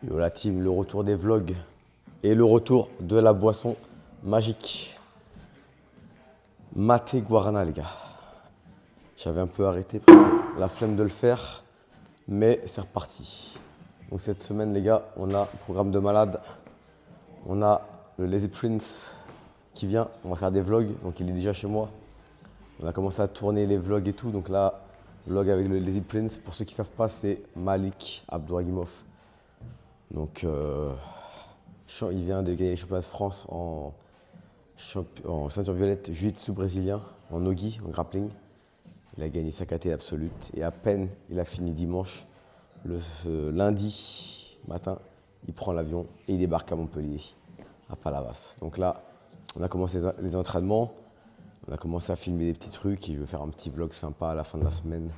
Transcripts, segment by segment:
Yo la team, le retour des vlogs et le retour de la boisson magique. Maté Guarana les gars. J'avais un peu arrêté parce que la flemme de le faire, mais c'est reparti. Donc cette semaine les gars, on a un programme de malade. On a le Lazy Prince qui vient, on va faire des vlogs, donc il est déjà chez moi. On a commencé à tourner les vlogs et tout, donc là, vlog avec le Lazy Prince, pour ceux qui ne savent pas, c'est Malik Abdouragimov. Donc, il vient de gagner les championnats de France en ceinture violette jiu-jitsu brésilien, en nogi, en grappling. Il a gagné sa catégorie absolue et à peine il a fini dimanche, lundi matin, il prend l'avion et il débarque à Montpellier, à Palavas. Donc là, on a commencé les entraînements, on a commencé à filmer des petits trucs et je vais faire un petit vlog sympa à la fin de la semaine.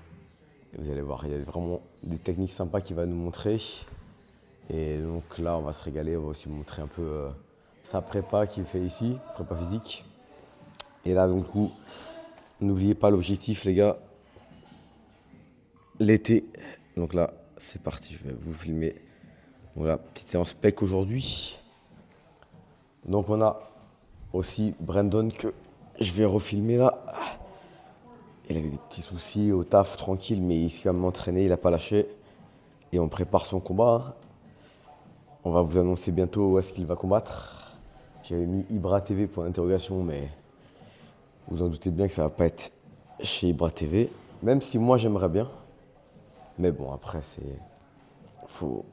Et vous allez voir, il y a vraiment des techniques sympas qu'il va nous montrer. Et donc là, on va se régaler, on va aussi montrer un peu sa prépa qu'il fait ici, prépa physique. Et là, donc, du coup, n'oubliez pas l'objectif, les gars, l'été. Donc là, c'est parti, je vais vous filmer. Voilà, petite séance pec aujourd'hui. Donc on a aussi Brandon que je vais refilmer là. Il avait des petits soucis au taf, tranquille, mais il s'est quand même entraîné, il n'a pas lâché. Et on prépare son combat. On va vous annoncer bientôt où est-ce qu'il va combattre. J'avais mis Ibra TV pour l'interrogation, mais vous en doutez bien que ça va pas être chez Ibra TV. Même si moi j'aimerais bien. Mais bon, après, faut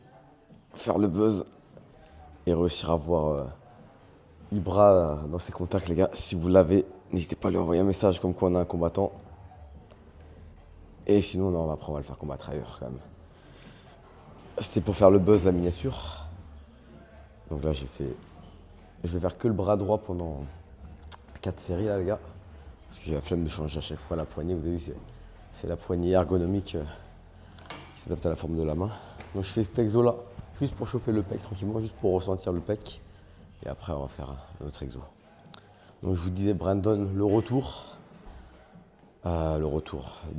faire le buzz et réussir à voir Ibra dans ses contacts, les gars. Si vous l'avez, n'hésitez pas à lui envoyer un message comme quoi on a un combattant. Et sinon, non, après, on va le faire combattre ailleurs quand même. C'était pour faire le buzz, la miniature. Donc là, je vais faire que le bras droit pendant 4 séries, là, les gars. Parce que j'ai la flemme de changer à chaque fois la poignée. Vous avez vu, c'est la poignée ergonomique qui s'adapte à la forme de la main. Donc je fais cet exo là, juste pour chauffer le pec tranquillement, juste pour ressentir le pec. Et après, on va faire un autre exo. Donc je vous disais, Brandon, le retour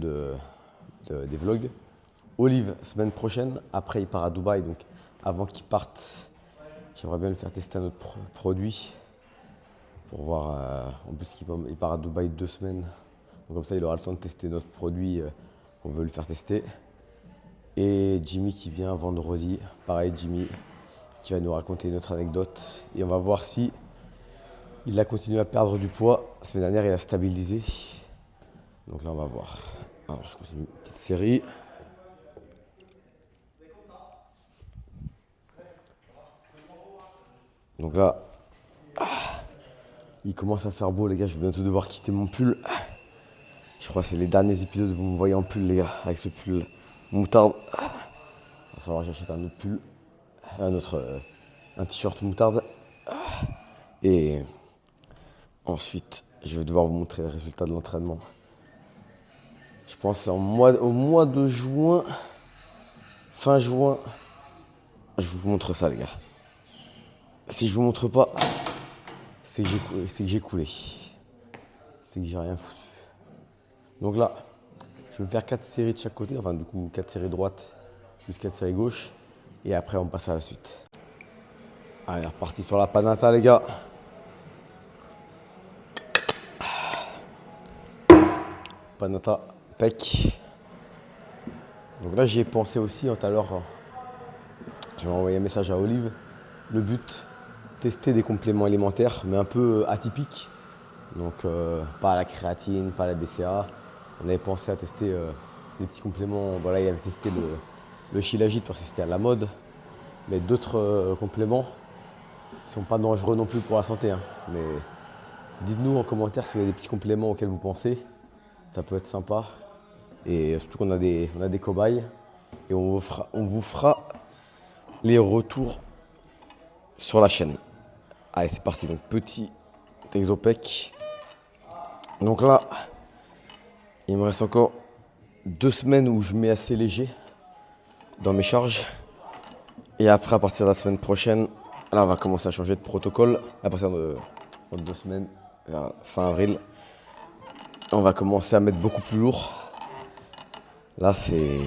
des vlogs. Olive, semaine prochaine. Après, il part à Dubaï. Donc avant qu'il parte, j'aimerais bien le faire tester un autre produit. Pour voir, en plus il part à Dubaï 2 semaines. Donc comme ça, il aura le temps de tester notre produit qu'on veut le faire tester. Et Jimmy qui vient vendredi. Pareil, Jimmy qui va nous raconter une autre anecdote. Et on va voir si il a continué à perdre du poids. La semaine dernière, il a stabilisé. Donc là, on va voir. Alors, je continue une petite série. Donc là, il commence à faire beau, les gars. Je vais bientôt devoir quitter mon pull. Je crois que c'est les derniers épisodes où vous me voyez en pull, les gars. Avec ce pull moutarde. Il va falloir que j'achète un autre pull. Un t-shirt moutarde. Et ensuite, je vais devoir vous montrer les résultats de l'entraînement. Je pense au mois de juin, fin juin, je vous montre ça, les gars. Si je vous montre pas, c'est que j'ai coulé. C'est que j'ai rien foutu. Donc là, je vais me faire 4 séries de chaque côté. Enfin, du coup, 4 séries droite, plus 4 séries gauche. Et après, on passe à la suite. Allez, reparti sur la panata, les gars. Panata, pec. Donc là, j'y ai pensé aussi tout à l'heure. Je vais envoyer un message à Olive. Le but, tester des compléments alimentaires, mais un peu atypiques. Donc, pas la créatine, pas la BCA. On avait pensé à tester des petits compléments. Voilà, il avait testé le Shilajit parce que c'était à la mode. Mais d'autres compléments qui ne sont pas dangereux non plus pour la santé. Hein. Mais dites-nous en commentaire si vous avez des petits compléments auxquels vous pensez. Ça peut être sympa. Et surtout qu'on a des cobayes. Et on vous fera les retours sur la chaîne. Allez, c'est parti. Donc, petit exopec. Donc là, il me reste encore 2 semaines où je mets assez léger dans mes charges. Et après, à partir de la semaine prochaine, là, on va commencer à changer de protocole. À partir de 2 semaines, fin avril, on va commencer à mettre beaucoup plus lourd. Là, c'est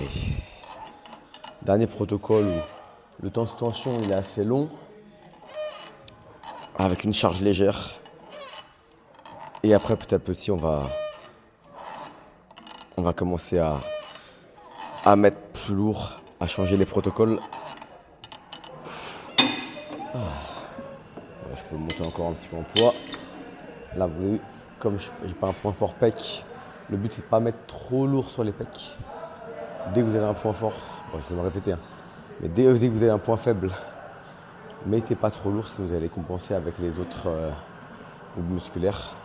dernier protocole où Le temps sous tension, il est assez long, avec une charge légère. Et après, petit à petit, on va commencer à mettre plus lourd, à changer les protocoles. Je peux monter encore un petit peu en poids. Là, vous voyez, comme je n'ai pas un point fort pec, le but c'est de ne pas mettre trop lourd sur les pecs. Dès que vous avez un point fort, bon, je vais me répéter, hein, mais dès que vous avez un point faible, mettez pas trop lourd, sinon vous allez compenser avec les autres groupes musculaires.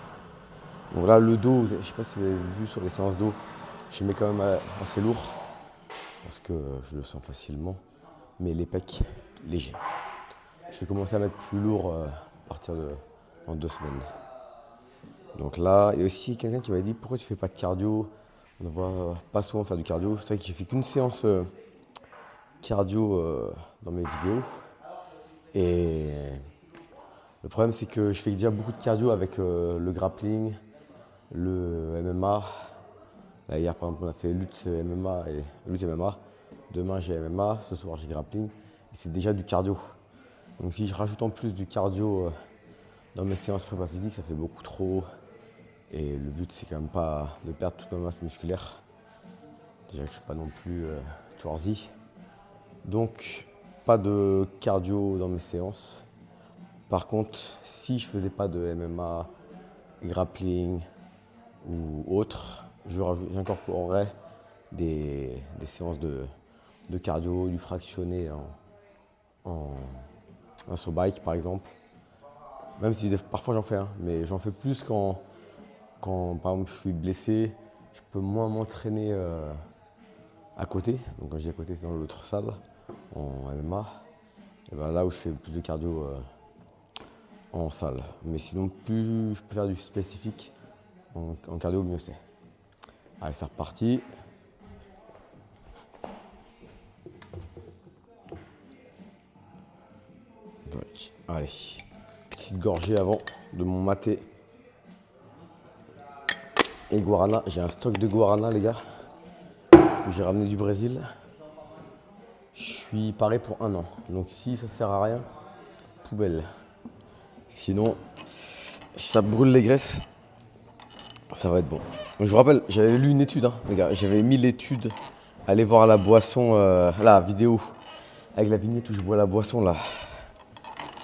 Donc là, le dos, je ne sais pas si vous avez vu sur les séances dos, je mets quand même assez lourd parce que je le sens facilement, mais les pecs légers. Je vais commencer à mettre plus lourd à partir de dans 2 semaines. Donc là, il y a aussi quelqu'un qui m'a dit pourquoi tu fais pas de cardio? On ne voit pas souvent faire du cardio. C'est vrai que j'ai fait qu'une séance cardio dans mes vidéos. Et le problème c'est que je fais déjà beaucoup de cardio avec le grappling, le MMA. Là, hier par exemple on a fait lutte MMA et lutte MMA. Demain j'ai MMA, ce soir j'ai grappling. Et c'est déjà du cardio. Donc si je rajoute en plus du cardio dans mes séances prépa physique, ça fait beaucoup trop. Et le but, c'est quand même pas de perdre toute ma masse musculaire. Déjà que je suis pas non plus Schwarzy. Donc, pas de cardio dans mes séances. Par contre, si je faisais pas de MMA, grappling ou autre, j'incorporerais des séances de cardio, du fractionné en saut bike par exemple. Même si parfois j'en fais, hein, mais j'en fais plus quand par exemple je suis blessé, je peux moins m'entraîner à côté. Donc quand je dis à côté, c'est dans l'autre salle, en MMA. Et ben là où je fais plus de cardio en salle. Mais sinon, plus je peux faire du spécifique en cardio, mieux c'est. Allez, c'est reparti. Donc, allez, petite gorgée avant de mon maté. Et guarana, j'ai un stock de guarana les gars, que j'ai ramené du Brésil. Je suis paré pour 1 an, donc si ça sert à rien, poubelle. Sinon, si ça brûle les graisses, ça va être bon. Donc, je vous rappelle, j'avais lu une étude, hein, les gars, j'avais mis l'étude, allez voir la boisson, la vidéo, avec la vignette où je bois la boisson là,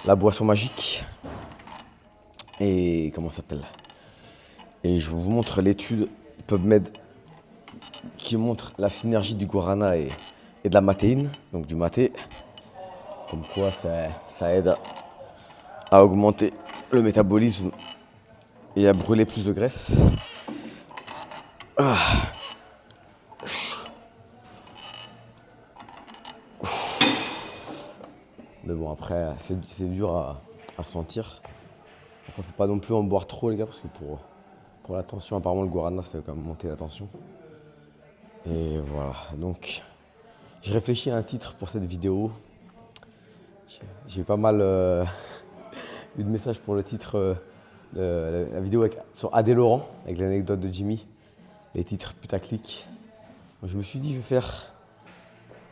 la boisson magique. Et comment ça s'appelle? Et je vous montre l'étude PubMed qui montre la synergie du guarana et de la matéine, donc du maté. Comme quoi ça aide à augmenter le métabolisme et à brûler plus de graisse. Ah. Mais bon, après, c'est dur à sentir. Après, faut pas non plus en boire trop, les gars, parce que pour la tension, apparemment, le guarana, ça fait quand même monter la tension. Et voilà, donc, j'ai réfléchi à un titre pour cette vidéo. J'ai pas mal eu de messages pour le titre de la vidéo sur Adé Laurent, avec l'anecdote de Jimmy, les titres putaclic. Donc, je me suis dit, je vais faire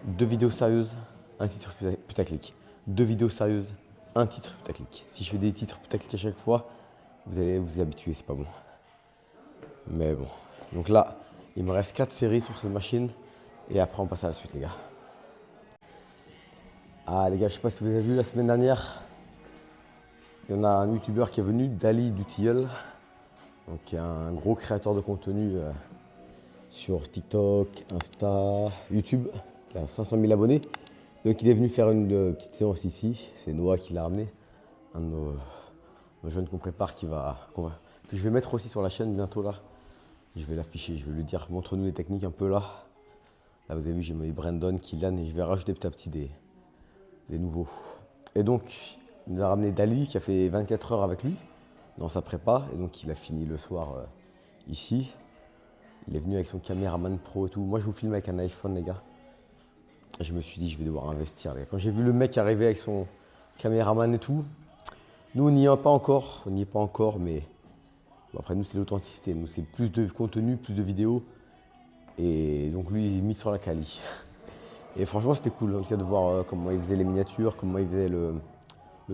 2 vidéos sérieuses, un titre putaclic. 2 vidéos sérieuses, un titre putaclic. Si je fais des titres putaclic à chaque fois, vous allez vous y habituer, c'est pas bon. Mais bon, donc là, il me reste 4 séries sur cette machine et après on passe à la suite les gars. Ah les gars, je sais pas si vous avez vu la semaine dernière, il y en a un youtubeur qui est venu, Dali du Tilleul, donc qui est un gros créateur de contenu sur TikTok, Insta, YouTube, qui a 500 000 abonnés. Donc il est venu faire une petite séance ici, c'est Noah qui l'a ramené, un de nos jeunes qu'on prépare que je vais mettre aussi sur la chaîne bientôt là. Je vais l'afficher, je vais lui dire montre-nous les techniques un peu là. Là vous avez vu, j'ai mis Brandon, Kylian et je vais rajouter petit à petit des nouveaux. Et donc il nous a ramené Dali qui a fait 24 heures avec lui dans sa prépa et donc il a fini le soir ici. Il est venu avec son caméraman pro et tout. Moi je vous filme avec un iPhone les gars. Je me suis dit je vais devoir investir les gars. Quand j'ai vu le mec arriver avec son caméraman et tout, nous on n'y est pas encore, mais bon, après nous c'est l'authenticité, nous c'est plus de contenu, plus de vidéos et donc lui il est mis sur la quali. Et franchement, c'était cool en tout cas de voir comment il faisait les miniatures, comment il faisait le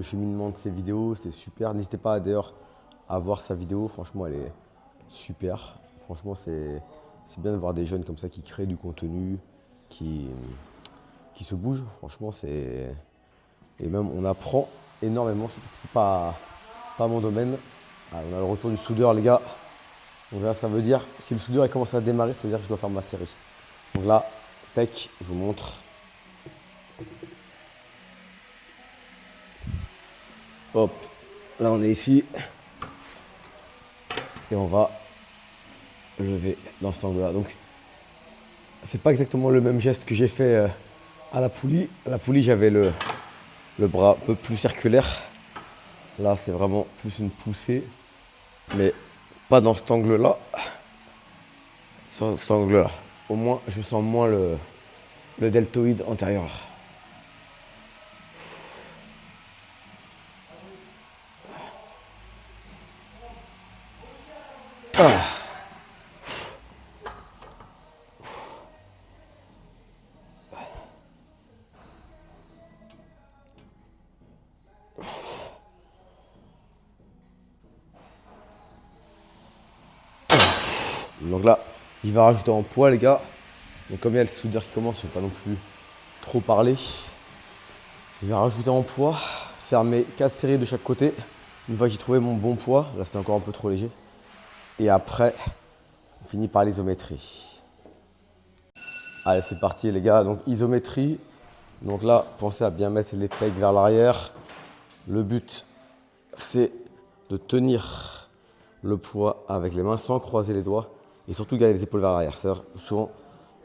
cheminement de ses vidéos. C'était super. N'hésitez pas d'ailleurs à voir sa vidéo. Franchement, elle est super. Franchement, c'est bien de voir des jeunes comme ça qui créent du contenu, qui se bougent. Franchement, c'est... Et même, on apprend énormément, surtout que c'est pas mon domaine. Ah, on a le retour du soudeur, les gars. Donc là, ça veut dire, si le soudeur il commence à démarrer, ça veut dire que je dois faire ma série. Donc là, pec, je vous montre. Hop, là on est ici. Et on va lever dans cet angle-là. Donc, c'est pas exactement le même geste que j'ai fait à la poulie. À la poulie, j'avais le bras un peu plus circulaire. Là, c'est vraiment plus une poussée. Mais pas dans cet angle-là. Sur cet angle-là. Au moins, je sens moins le deltoïde antérieur. Ah. Donc là, il va rajouter en poids, les gars. Donc comme il y a le soudeur qui commence, je ne vais pas non plus trop parler. Je vais rajouter en poids, faire mes 4 séries de chaque côté. Une fois que j'ai trouvé mon bon poids, là c'est encore un peu trop léger. Et après, on finit par l'isométrie. Allez, c'est parti les gars. Donc isométrie. Donc là, pensez à bien mettre les pecs vers l'arrière. Le but, c'est de tenir le poids avec les mains sans croiser les doigts. Et surtout garder les épaules vers l'arrière. C'est-à-dire souvent,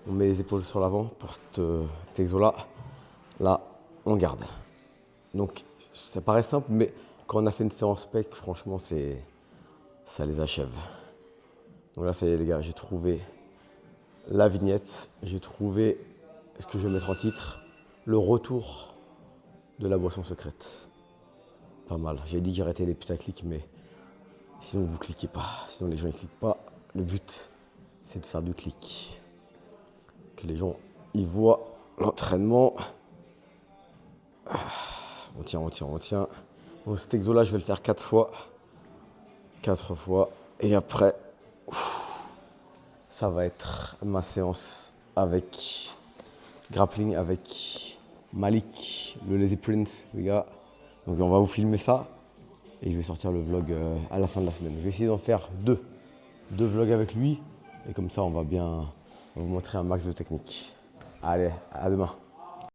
on met les épaules sur l'avant pour cet exo-là. Là, on garde. Donc, ça paraît simple, mais quand on a fait une séance pec, franchement, ça les achève. Donc là, ça y est, les gars, j'ai trouvé la vignette. J'ai trouvé ce que je vais mettre en titre. Le retour de la boisson secrète. Pas mal. J'ai dit que j'arrêtais les putaclics, mais sinon, vous cliquez pas. Sinon, les gens ne cliquent pas. Le but, c'est de faire du clic. Que les gens y voient l'entraînement. On tient. Donc cet exo là, je vais le faire 4 fois. 4 fois. Et après, ça va être ma séance avec grappling avec Malik, le Lazy Prince, les gars. Donc on va vous filmer ça. Et je vais sortir le vlog à la fin de la semaine. Je vais essayer d'en faire 2 vlogs avec lui. Et comme ça, on va bien vous montrer un max de technique. Allez, à demain.